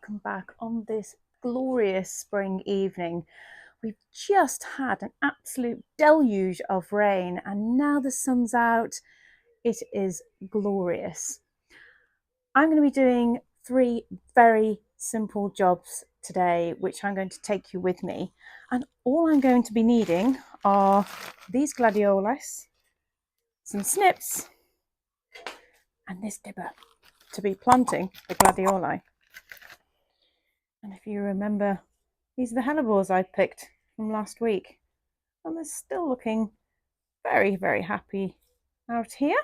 welcome back on this glorious spring evening. We've just had an absolute deluge of rain and now the sun's out. It is glorious. I'm going to be doing 3 very simple jobs today, which I'm going to take you with me. And all I'm going to be needing are these gladiolis, some snips, and this dibber to be planting the gladioli. And if you remember, these are the hellebores I picked from last week. And they're still looking very, very happy out here.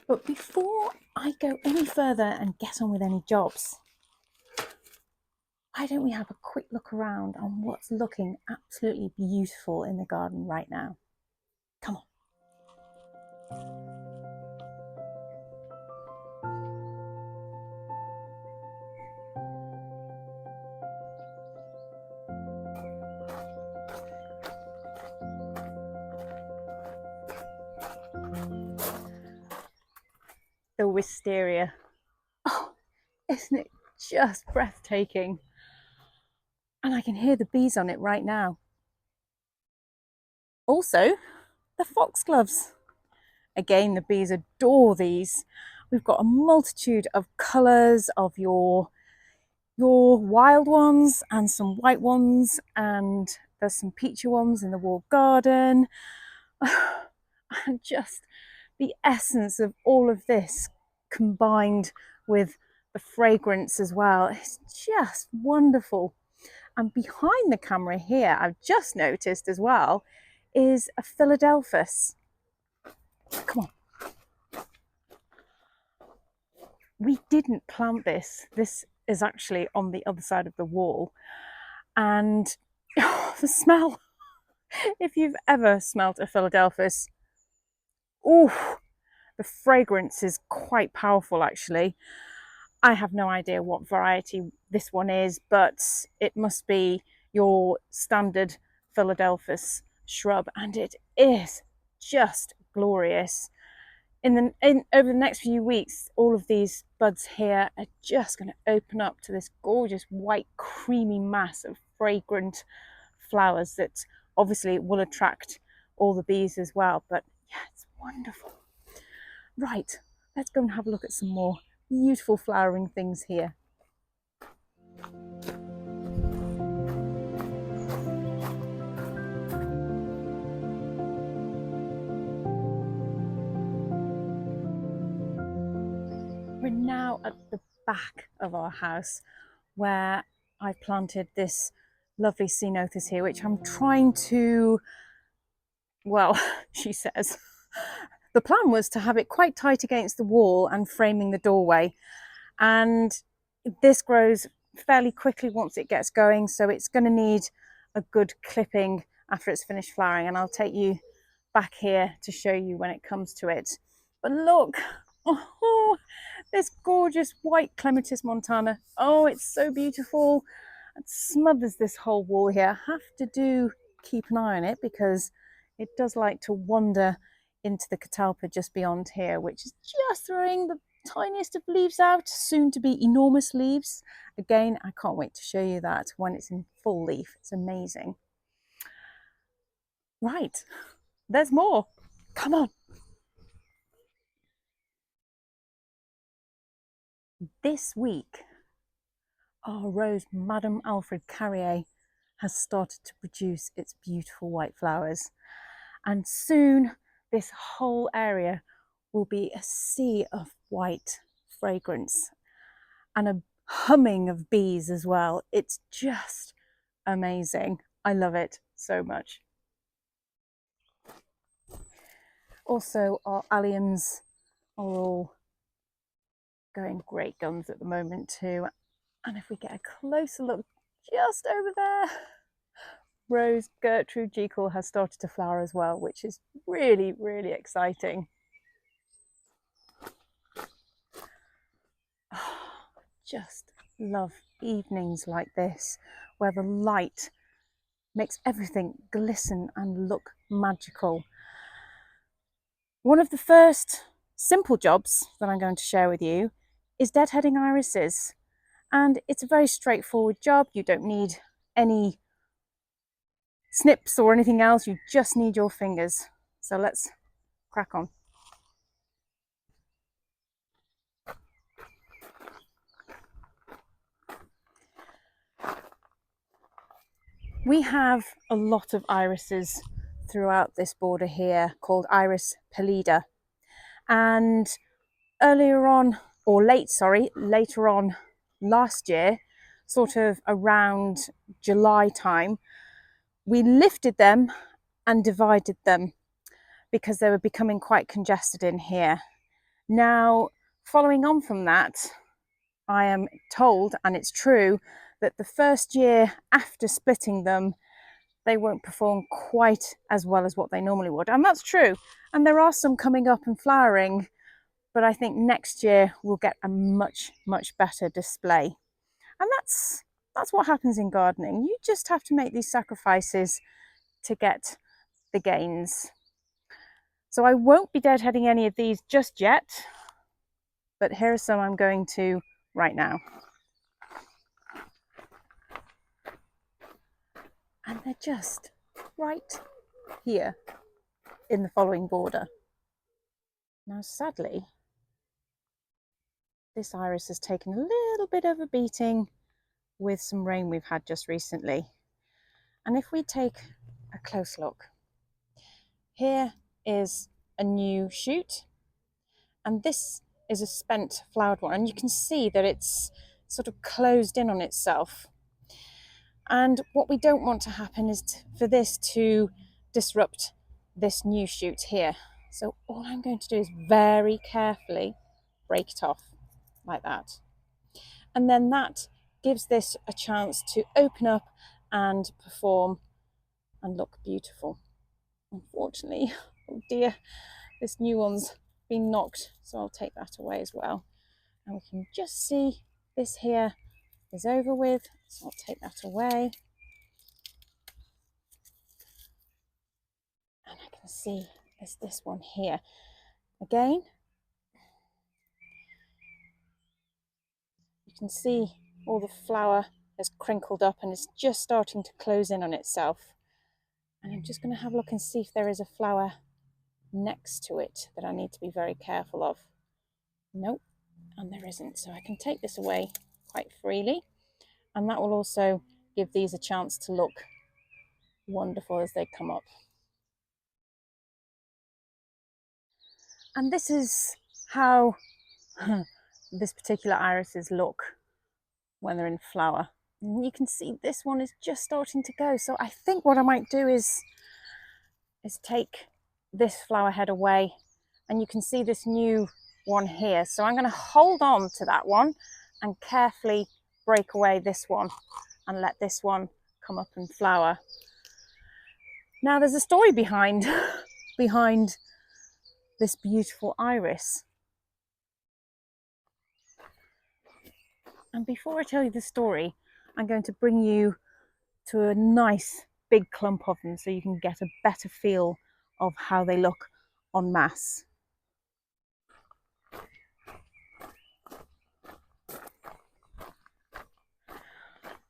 But before I go any further and get on with any jobs, why don't we have a quick look around on what's looking absolutely beautiful in the garden right now? Come on. The wisteria. Oh, isn't it just breathtaking? And I can hear the bees on it right now. Also, the foxgloves. Again, the bees adore these. We've got a multitude of colours of your wild ones and some white ones, and there's some peachy ones in the walled garden. And just the essence of all of this combined with the fragrance as well. It's just wonderful. And behind the camera here, I've just noticed as well, is a Philadelphus. Come on. We didn't plant this. This is actually on the other side of the wall. And the smell, if you've ever smelled a Philadelphus, oh, the fragrance is quite powerful actually. I have no idea what variety this one is, but it must be your standard Philadelphus shrub, and it is just glorious. Over the next few weeks, all of these buds here are just going to open up to this gorgeous white creamy mass of fragrant flowers that obviously will attract all the bees as well. But yeah, it's wonderful. Right, let's go and have a look at some more beautiful flowering things here. We're now at the back of our house where I've planted this lovely ceanothus here, which I'm trying to, well, she says, the plan was to have it quite tight against the wall and framing the doorway. And this grows fairly quickly once it gets going, so it's going to need a good clipping after it's finished flowering, and I'll take you back here to show you when it comes to it. But look, oh, this gorgeous white Clematis montana. Oh, it's so beautiful. It smothers this whole wall here. I have to keep an eye on it because it does like to wander into the catalpa just beyond here, which is just throwing the tiniest of leaves out, soon to be enormous leaves. Again, I can't wait to show you that when it's in full leaf. It's amazing. Right, there's more. Come on. This week, our rose, Mme Alfred Carrière, has started to produce its beautiful white flowers. And soon, this whole area will be a sea of white fragrance and a humming of bees as well. It's just amazing. I love it so much. Also, our alliums are all going great guns at the moment too. And if we get a closer look just over there, Rose Gertrude Jekyll has started to flower as well, which is really, really exciting. Just love evenings like this, where the light makes everything glisten and look magical. One of the first simple jobs that I'm going to share with you is deadheading irises. And it's a very straightforward job. You don't need any snips or anything else. You just need your fingers. So let's crack on. We have a lot of irises throughout this border here called Iris pallida. And later on last year, sort of around July time, we lifted them and divided them because they were becoming quite congested in here. Now, following on from that, I am told, and it's true, that the first year after splitting them, they won't perform quite as well as what they normally would. And that's true. And there are some coming up and flowering, but I think next year we'll get a much, much better display. And that's what happens in gardening. You just have to make these sacrifices to get the gains. So I won't be deadheading any of these just yet, but here are some I'm going to right now. And they're just right here in the following border. Now, sadly, this iris has taken a little bit of a beating with some rain we've had just recently. And if we take a close look, here is a new shoot, and this is a spent flowered one, and you can see that it's sort of closed in on itself. And what we don't want to happen is for this to disrupt this new shoot here. So all I'm going to do is very carefully break it off like that. And then that gives this a chance to open up and perform and look beautiful. Unfortunately, oh dear, this new one's been knocked, so I'll take that away as well. And we can just see this here is over with, so I'll take that away. And I can see there's this one here. Again, you can see all the flower has crinkled up and it's just starting to close in on itself. And I'm just going to have a look and see if there is a flower next to it that I need to be very careful of. Nope, and there isn't. So I can take this away quite freely. And that will also give these a chance to look wonderful as they come up. And this is how this particular irises look when they're in flower. And you can see this one is just starting to go. So I think what I might do is take this flower head away, and you can see this new one here. So I'm going to hold on to that one and carefully break away this one and let this one come up and flower. Now there's a story behind this beautiful iris. And before I tell you the story, I'm going to bring you to a nice big clump of them so you can get a better feel of how they look en masse.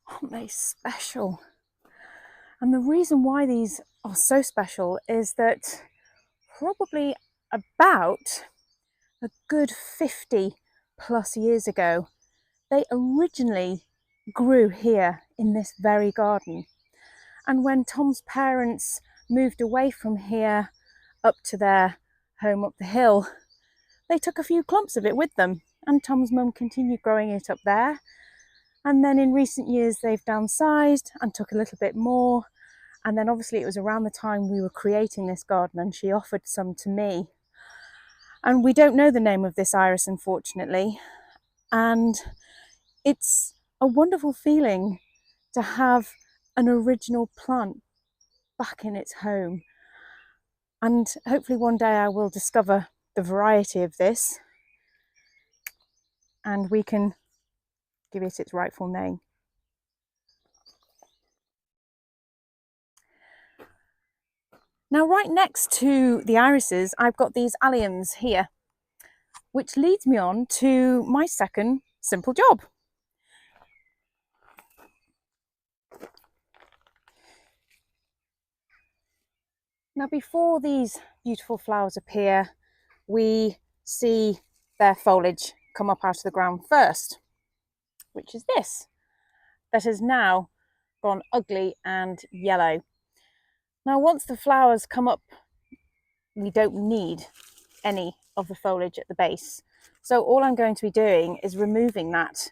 Aren't they special? And the reason why these are so special is that probably about a good 50 plus years ago, they originally grew here in this very garden. And when Tom's parents moved away from here up to their home up the hill, they took a few clumps of it with them, and Tom's mum continued growing it up there. And then in recent years they've downsized and took a little bit more. And then obviously it was around the time we were creating this garden and she offered some to me. And we don't know the name of this iris, unfortunately. And it's a wonderful feeling to have an original plant back in its home. And hopefully one day I will discover the variety of this and we can give it its rightful name. Now, right next to the irises, I've got these alliums here. which leads me on to my second simple job. Now, before these beautiful flowers appear, we see their foliage come up out of the ground first, which is this, that has now gone ugly and yellow. Now, once the flowers come up, we don't need any of the foliage at the base. So all I'm going to be doing is removing that.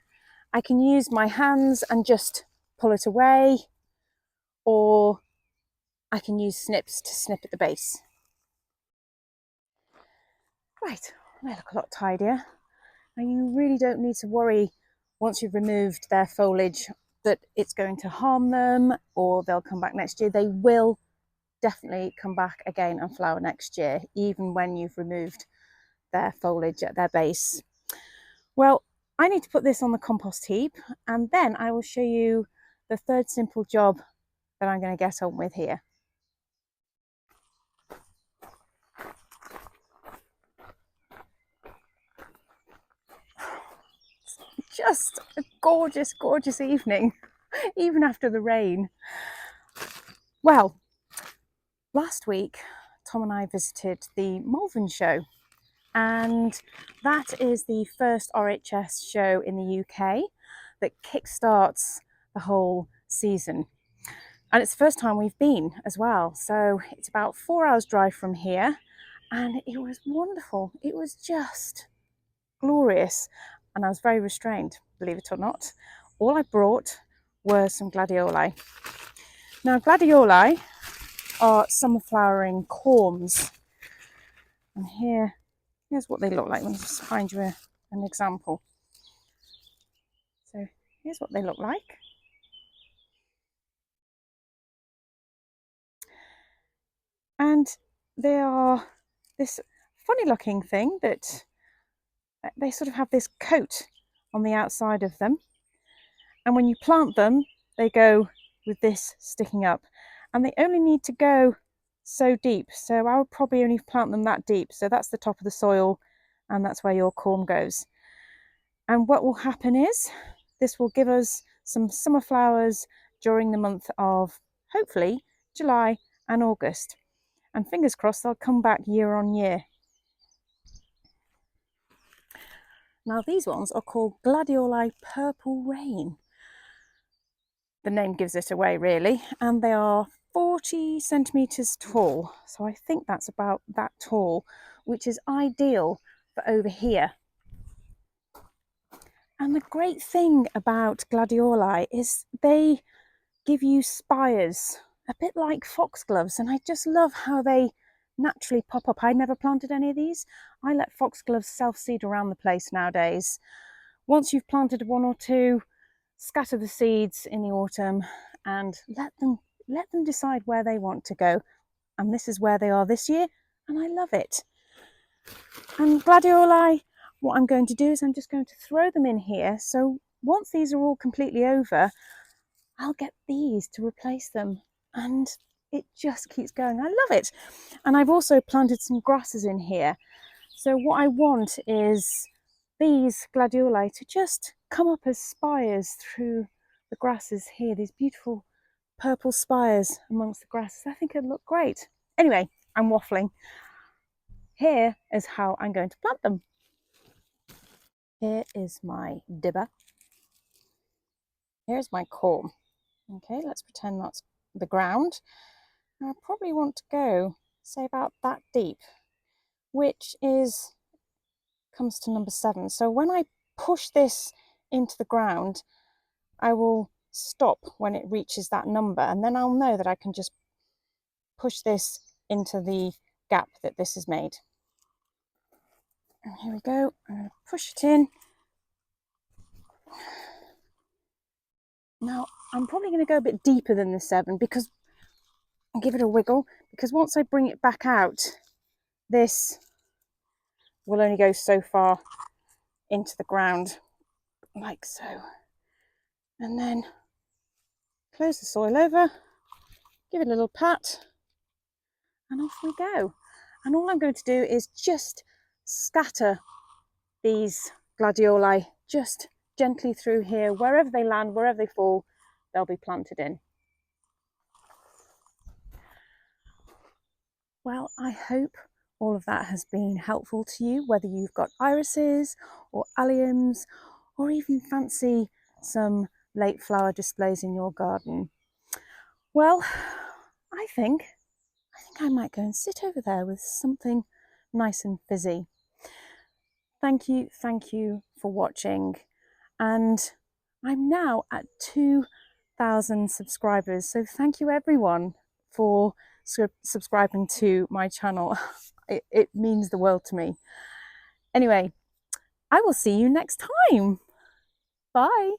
I can use my hands and just pull it away, or I can use snips to snip at the base. Right, they look a lot tidier. And you really don't need to worry once you've removed their foliage that it's going to harm them or they'll come back next year. They will definitely come back again and flower next year, even when you've removed their foliage at their base. Well, I need to put this on the compost heap, and then I will show you the third simple job that I'm going to get on with here. Just a gorgeous, gorgeous evening, even after the rain. Well, last week, Tom and I visited the Malvern show, and that is the first RHS show in the UK that kickstarts the whole season. And it's the first time we've been as well. So it's about 4 hours drive from here, and it was wonderful. It was just glorious. And I was very restrained, believe it or not. All I brought were some gladioli. Now, gladioli are summer flowering corms. And here's what they look like. Let me just find you an example. So here's what they look like. And they are this funny looking thing that they sort of have this coat on the outside of them. And when you plant them, they go with this sticking up. And they only need to go so deep. So I would probably only plant them that deep. So that's the top of the soil, and that's where your corm goes. And what will happen is this will give us some summer flowers during the month of, hopefully, July and August. And fingers crossed they'll come back year on year. Now these ones are called Gladioli Purple Rain. The name gives it away really, and they are 40 centimetres tall. So I think that's about that tall, which is ideal for over here. And the great thing about gladioli is they give you spires, a bit like foxgloves, and I just love how they naturally pop up. I never planted any of these. I let foxgloves self-seed around the place nowadays. Once you've planted one or two, scatter the seeds in the autumn and let them decide where they want to go. And this is where they are this year, and I love it. And gladioli, what I'm going to do is I'm just going to throw them in here. So once these are all completely over, I'll get these to replace them, and it just keeps going. I love it. And I've also planted some grasses in here. So what I want is these gladioli to just come up as spires through the grasses here, these beautiful purple spires amongst the grasses. I think it'd look great. Anyway, I'm waffling. Here is how I'm going to plant them. Here is my dibber. Here's my corm. Okay, let's pretend that's the ground. I probably want to go, say, about that deep, which comes to number 7. So when I push this into the ground, I will stop when it reaches that number, and then I'll know that I can just push this into the gap that this has made. And here we go. I'm going to push it in. Now, I'm probably going to go a bit deeper than the 7 because I'll give it a wiggle, because once I bring it back out, this will only go so far into the ground, like so. And then close the soil over, give it a little pat, and off we go. And all I'm going to do is just scatter these gladioli just gently through here. Wherever they land, wherever they fall, they'll be planted in. Well, I hope all of that has been helpful to you, whether you've got irises or alliums, or even fancy some late flower displays in your garden. Well, I think I might go and sit over there with something nice and fizzy. Thank you for watching. And I'm now at 2,000 subscribers. So thank you everyone for subscribing to my channel. It means the world to me. Anyway, I will see you next time. Bye.